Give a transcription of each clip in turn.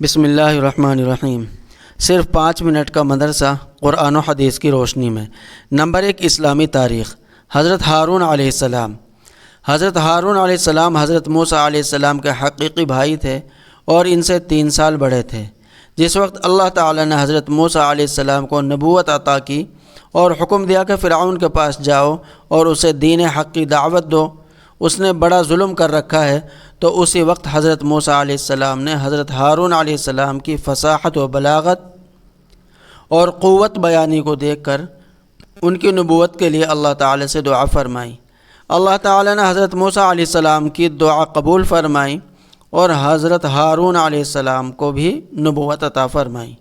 بسم اللہ الرحمن الرحیم۔ صرف 5 منٹ کا مدرسہ قرآن و حدیث کی روشنی میں۔ نمبر 1، اسلامی تاریخ۔ حضرت ہارون علیہ السلام۔ حضرت ہارون علیہ السلام حضرت موسیٰ علیہ السلام کے حقیقی بھائی تھے اور ان سے 3 سال بڑے تھے۔ جس وقت اللہ تعالی نے حضرت موسیٰ علیہ السلام کو نبوت عطا کی اور حکم دیا کہ فرعون کے پاس جاؤ اور اسے دین حق کی دعوت دو، اس نے بڑا ظلم کر رکھا ہے، تو اسی وقت حضرت موسیٰ علیہ السلام نے حضرت ہارون علیہ السلام کی فصاحت و بلاغت اور قوت بیانی کو دیکھ کر ان کی نبوت کے لیے اللہ تعالی سے دعا فرمائی۔ اللہ تعالی نے حضرت موسیٰ علیہ السلام کی دعا قبول فرمائی اور حضرت ہارون علیہ السلام کو بھی نبوت عطا فرمائی۔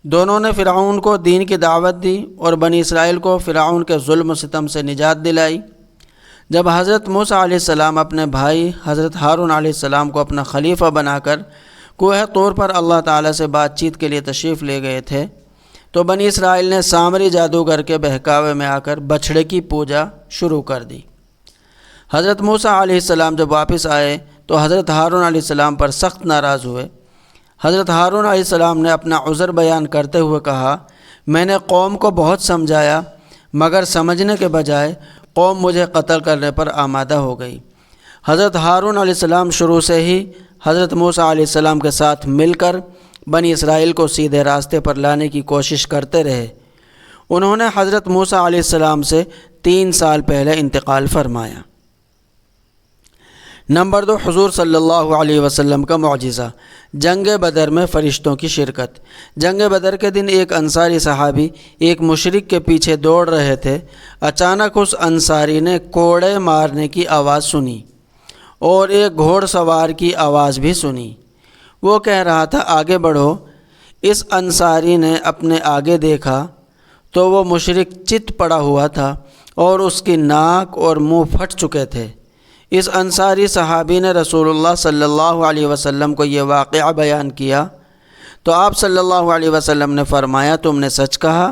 دونوں نے فرعون کو دین کی دعوت دی اور بنی اسرائیل کو فرعون کے ظلم و ستم سے نجات دلائی۔ جب حضرت موسیٰ علیہ السلام اپنے بھائی حضرت ہارون علیہ السلام کو اپنا خلیفہ بنا کر کوہ طور پر اللہ تعالیٰ سے بات چیت کے لیے تشریف لے گئے تھے، تو بنی اسرائیل نے سامری جادوگر کے بہکاوے میں آ کر بچھڑے کی پوجا شروع کر دی۔ حضرت موسیٰ علیہ السلام جب واپس آئے تو حضرت ہارون علیہ السلام پر سخت ناراض ہوئے۔ حضرت ہارون علیہ السلام نے اپنا عذر بیان کرتے ہوئے کہا، میں نے قوم کو بہت سمجھایا مگر سمجھنے کے بجائے قوم مجھے قتل کرنے پر آمادہ ہو گئی۔ حضرت ہارون علیہ السلام شروع سے ہی حضرت موسیٰ علیہ السلام کے ساتھ مل کر بنی اسرائیل کو سیدھے راستے پر لانے کی کوشش کرتے رہے۔ انہوں نے حضرت موسیٰ علیہ السلام سے 3 سال پہلے انتقال فرمایا۔ نمبر 2، حضور صلی اللہ علیہ وسلم کا معجزہ۔ جنگ بدر میں فرشتوں کی شرکت۔ جنگ بدر کے دن ایک انصاری صحابی ایک مشرک کے پیچھے دوڑ رہے تھے۔ اچانک اس انصاری نے کوڑے مارنے کی آواز سنی اور ایک گھوڑ سوار کی آواز بھی سنی۔ وہ کہہ رہا تھا آگے بڑھو۔ اس انصاری نے اپنے آگے دیکھا تو وہ مشرک چت پڑا ہوا تھا اور اس کی ناک اور منہ پھٹ چکے تھے۔ اس انصاری صحابی نے رسول اللہ صلی اللہ علیہ وسلم کو یہ واقعہ بیان کیا تو آپ صلی اللہ علیہ وسلم نے فرمایا، تم نے سچ کہا،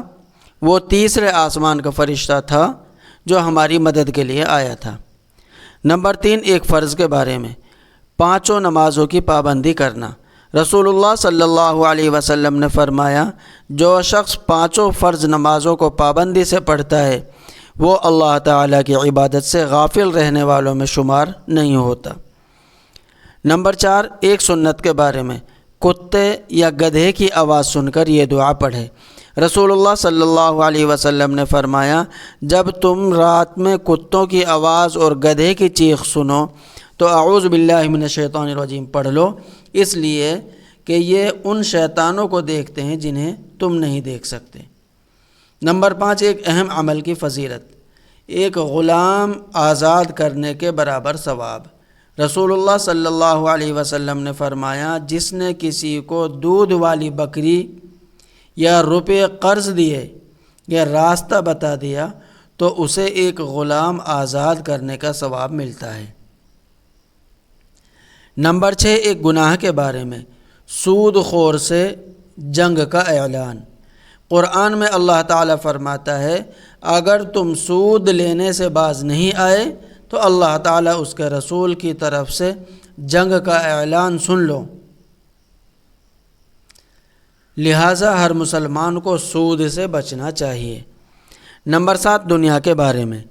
وہ تیسرے آسمان کا فرشتہ تھا جو ہماری مدد کے لیے آیا تھا۔ نمبر 3، ایک فرض کے بارے میں۔ 5 نمازوں کی پابندی کرنا۔ رسول اللہ صلی اللہ علیہ وسلم نے فرمایا، جو شخص 5 فرض نمازوں کو پابندی سے پڑھتا ہے وہ اللہ تعالیٰ کی عبادت سے غافل رہنے والوں میں شمار نہیں ہوتا۔ نمبر 4، ایک سنت کے بارے میں۔ کتے یا گدھے کی آواز سن کر یہ دعا پڑھے۔ رسول اللہ صلی اللہ علیہ وسلم نے فرمایا، جب تم رات میں کتوں کی آواز اور گدھے کی چیخ سنو تو اعوذ باللہ من الشیطان الرجیم پڑھ لو، اس لیے کہ یہ ان شیطانوں کو دیکھتے ہیں جنہیں تم نہیں دیکھ سکتے۔ نمبر 5، ایک اہم عمل کی فضیلت۔ ایک غلام آزاد کرنے کے برابر ثواب۔ رسول اللہ صلی اللہ علیہ وسلم نے فرمایا، جس نے کسی کو دودھ والی بکری یا روپے قرض دیے یا راستہ بتا دیا تو اسے ایک غلام آزاد کرنے کا ثواب ملتا ہے۔ نمبر 6، ایک گناہ کے بارے میں۔ سود خور سے جنگ کا اعلان۔ قرآن میں اللہ تعالیٰ فرماتا ہے، اگر تم سود لینے سے باز نہیں آئے تو اللہ تعالیٰ اس کے رسول کی طرف سے جنگ کا اعلان سن لو۔ لہٰذا ہر مسلمان کو سود سے بچنا چاہیے۔ نمبر 7، دنیا کے بارے میں۔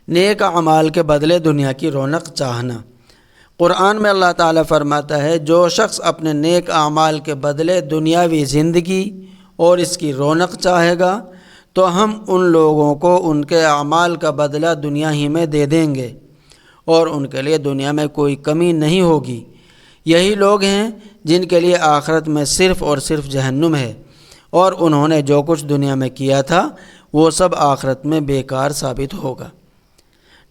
نیک اعمال کے بدلے دنیا کی رونق چاہنا۔ قرآن میں اللہ تعالیٰ فرماتا ہے، جو شخص اپنے نیک اعمال کے بدلے دنیاوی زندگی اور اس کی رونق چاہے گا تو ہم ان لوگوں کو ان کے اعمال کا بدلہ دنیا ہی میں دے دیں گے اور ان کے لیے دنیا میں کوئی کمی نہیں ہوگی۔ یہی لوگ ہیں جن کے لیے آخرت میں صرف اور صرف جہنم ہے اور انہوں نے جو کچھ دنیا میں کیا تھا وہ سب آخرت میں بیکار ثابت ہوگا۔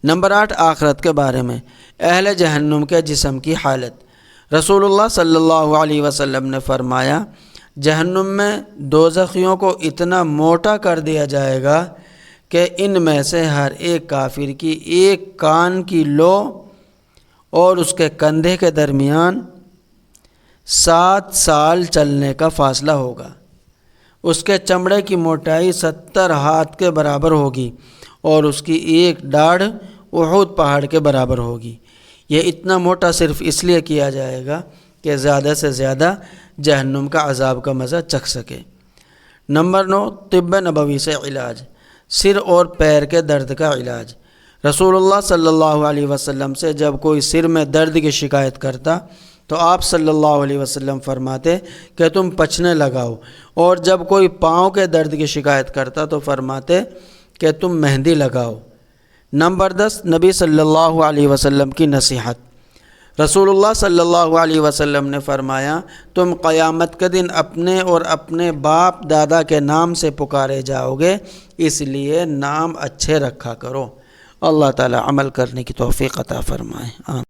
نمبر 8، آخرت کے بارے میں۔ اہل جہنم کے جسم کی حالت۔ رسول اللہ صلی اللہ علیہ وسلم نے فرمایا، جہنم میں دوزخیوں کو اتنا موٹا کر دیا جائے گا کہ ان میں سے ہر ایک کافر کی ایک کان کی لو اور اس کے کندھے کے درمیان 7 سال چلنے کا فاصلہ ہوگا۔ اس کے چمڑے کی موٹائی 70 ہاتھ کے برابر ہوگی اور اس کی ایک ڈاڑھ احد پہاڑ کے برابر ہوگی۔ یہ اتنا موٹا صرف اس لیے کیا جائے گا کہ زیادہ سے زیادہ جہنم کا عذاب کا مزہ چکھ سکے۔ نمبر 9، طب نبوی سے علاج، سر اور پیر کے درد کا علاج۔ رسول اللہ صلی اللہ علیہ وسلم سے جب کوئی سر میں درد کی شکایت کرتا تو آپ صلی اللہ علیہ وسلم فرماتے کہ تم پچھنے لگاؤ، اور جب کوئی پاؤں کے درد کی شکایت کرتا تو فرماتے کہ تم مہندی لگاؤ۔ نمبر 10، نبی صلی اللہ علیہ وسلم کی نصیحت۔ رسول اللہ صلی اللہ علیہ وسلم نے فرمایا، تم قیامت کے دن اپنے اور اپنے باپ دادا کے نام سے پکارے جاؤ گے، اس لیے نام اچھے رکھا کرو۔ اللہ تعالی عمل کرنے کی توفیق عطا فرمائے۔ آمین۔